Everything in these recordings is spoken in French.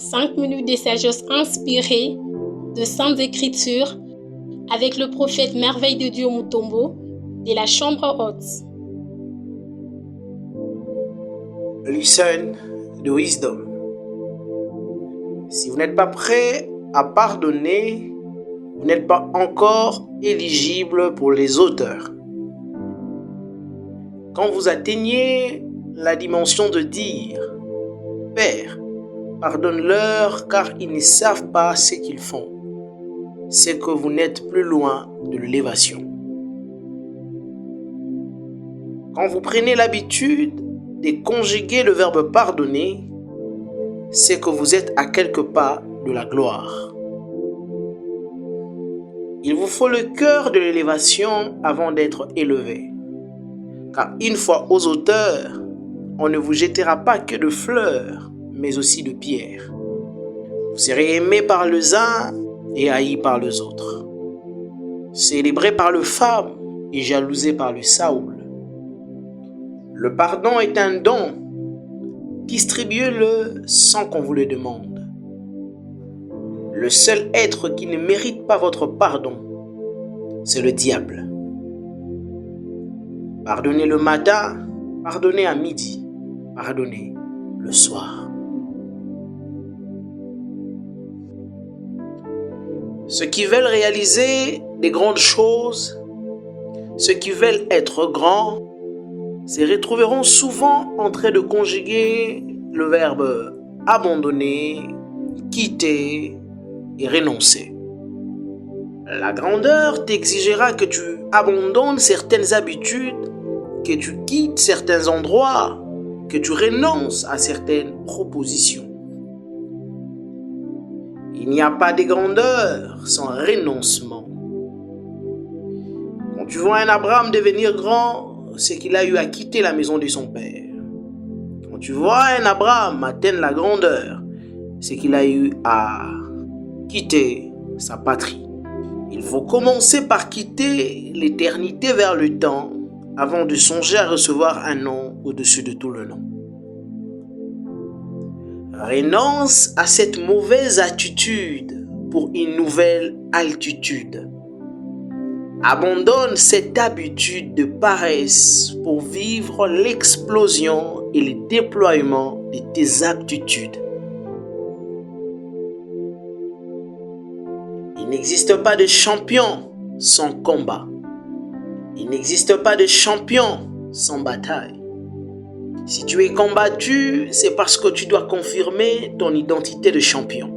5 minutes de sagesse inspirée de Saintes Écritures avec le prophète Merveille de Dieu Mutombo de la Chambre haute. Listen de Wisdom. Si vous n'êtes pas prêt à pardonner, vous n'êtes pas encore éligible pour les auteurs. Quand vous atteignez la dimension de dire « Père, pardonne-leur car ils ne savent pas ce qu'ils font », c'est que vous n'êtes plus loin de l'élévation. Quand vous prenez l'habitude de conjuguer le verbe pardonner, c'est que vous êtes à quelques pas de la gloire. Il vous faut le cœur de l'élévation avant d'être élevé. Car une fois aux auteurs, on ne vous jettera pas que de fleurs, mais aussi de pierres. Vous serez aimé par les uns et haï par les autres. Célébré par les femmes et jalousé par le Saoul. Le pardon est un don. Distribuez-le sans qu'on vous le demande. Le seul être qui ne mérite pas votre pardon, c'est le diable. Pardonnez le matin, pardonnez à midi, pardonnez le soir. Ceux qui veulent réaliser des grandes choses, ceux qui veulent être grands, se retrouveront souvent en train de conjuguer le verbe abandonner, quitter et renoncer. La grandeur t'exigera que tu abandonnes certaines habitudes, que tu quittes certains endroits, que tu renonces à certaines propositions. Il n'y a pas de grandeur sans renoncement. Quand tu vois un Abraham devenir grand, c'est qu'il a eu à quitter la maison de son père. Quand tu vois un Abraham atteindre la grandeur, c'est qu'il a eu à quitter sa patrie. Il faut commencer par quitter l'éternité vers le temps avant de songer à recevoir un nom au-dessus de tout le nom. Renonce à cette mauvaise attitude pour une nouvelle altitude. Abandonne cette habitude de paresse pour vivre l'explosion et le déploiement de tes aptitudes. Il n'existe pas de champion sans combat. Il n'existe pas de champion sans bataille. Si tu es combattu, c'est parce que tu dois confirmer ton identité de champion.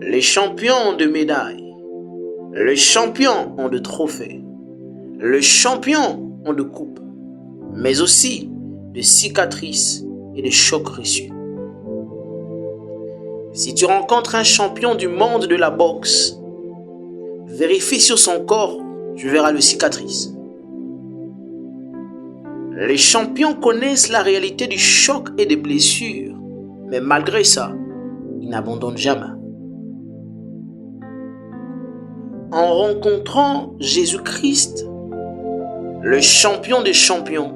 Les champions ont de médailles. Les champions ont de trophées. Les champions ont de coupes. Mais aussi de cicatrices et de chocs reçus. Si tu rencontres un champion du monde de la boxe, vérifie sur son corps, tu verras les cicatrices. Les champions connaissent la réalité du choc et des blessures, mais malgré ça, ils n'abandonnent jamais. En rencontrant Jésus-Christ, le champion des champions,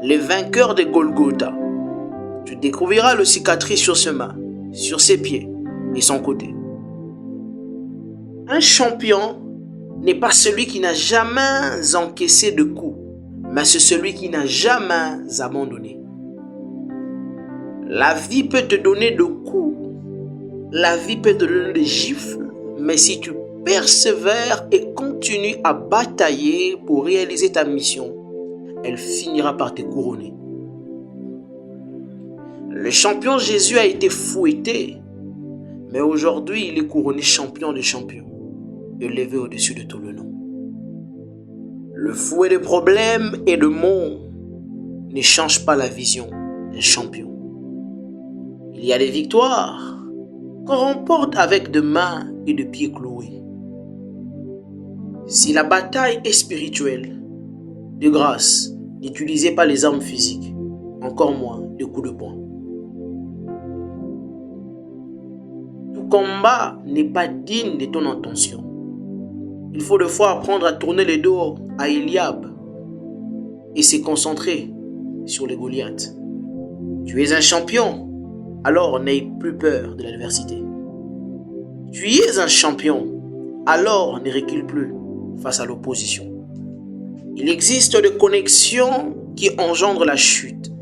le vainqueur de Golgotha, tu découvriras les cicatrices sur ses mains, sur ses pieds et son côté. Un champion n'est pas celui qui n'a jamais encaissé de coups, mais c'est celui qui n'a jamais abandonné. La vie peut te donner de coups, la vie peut te donner des gifles, mais si tu persévères et continues à batailler pour réaliser ta mission, elle finira par te couronner. Le champion Jésus a été fouetté, mais aujourd'hui il est couronné champion des champions, élevé au-dessus de tout le nom. Le fouet de problèmes et de mots ne change pas la vision d'un champion. Il y a des victoires qu'on remporte avec des mains et des pieds cloués. Si la bataille est spirituelle, de grâce, n'utilisez pas les armes physiques, encore moins de coups de poing. Tout combat n'est pas digne de ton intention. Il faut des fois apprendre à tourner le dos à Eliab et se concentrer sur les Goliaths. Tu es un champion, alors n'ayez plus peur de l'adversité. Tu es un champion, alors ne recule plus face à l'opposition. Il existe des connexions qui engendrent la chute.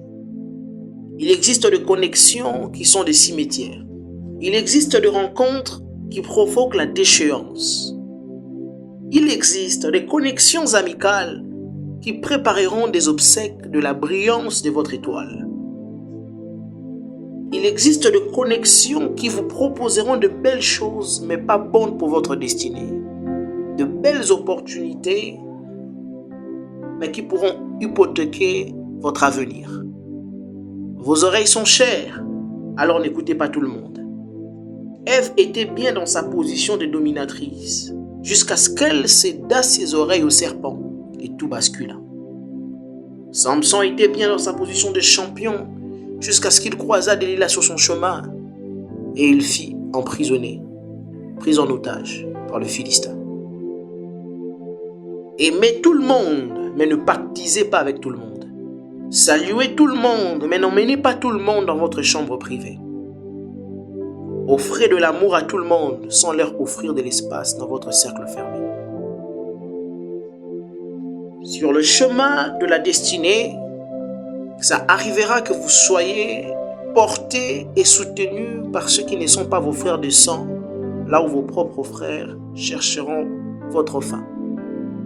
Il existe des connexions qui sont des cimetières. Il existe des rencontres qui provoquent la déchéance. Il existe des connexions amicales qui prépareront des obsèques de la brillance de votre étoile. Il existe des connexions qui vous proposeront de belles choses, mais pas bonnes pour votre destinée. De belles opportunités, mais qui pourront hypothéquer votre avenir. Vos oreilles sont chères, alors n'écoutez pas tout le monde. Ève était bien dans sa position de dominatrice, jusqu'à ce qu'elle céda ses oreilles au serpent, et tout bascula. Samson était bien dans sa position de champion, jusqu'à ce qu'il croisa Delilah sur son chemin, et il fit emprisonner, pris en otage par le Philistin. Aimez tout le monde, mais ne pactisez pas avec tout le monde. Saluez tout le monde, mais n'emmenez pas tout le monde dans votre chambre privée. Offrez de l'amour à tout le monde sans leur offrir de l'espace dans votre cercle fermé. Sur le chemin de la destinée, ça arrivera que vous soyez portés et soutenus par ceux qui ne sont pas vos frères de sang, là où vos propres frères chercheront votre fin.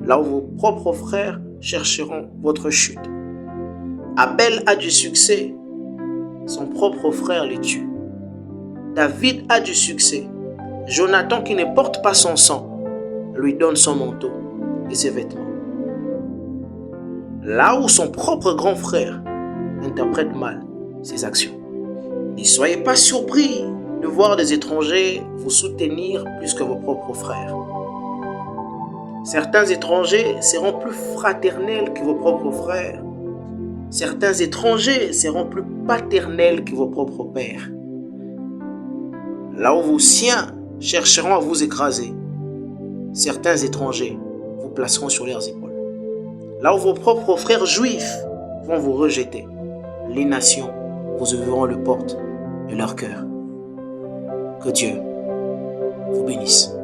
Là où vos propres frères chercheront votre chute. Abel a du succès, son propre frère le tue. David a du succès, Jonathan qui ne porte pas son sang, lui donne son manteau et ses vêtements. Là où son propre grand frère interprète mal ses actions. Ne soyez pas surpris de voir des étrangers vous soutenir plus que vos propres frères. Certains étrangers seront plus fraternels que vos propres frères. Certains étrangers seront plus paternels que vos propres pères. Là où vos siens chercheront à vous écraser, certains étrangers vous placeront sur leurs épaules. Là où vos propres frères juifs vont vous rejeter, les nations vous ouvriront les portes de leur cœur. Que Dieu vous bénisse.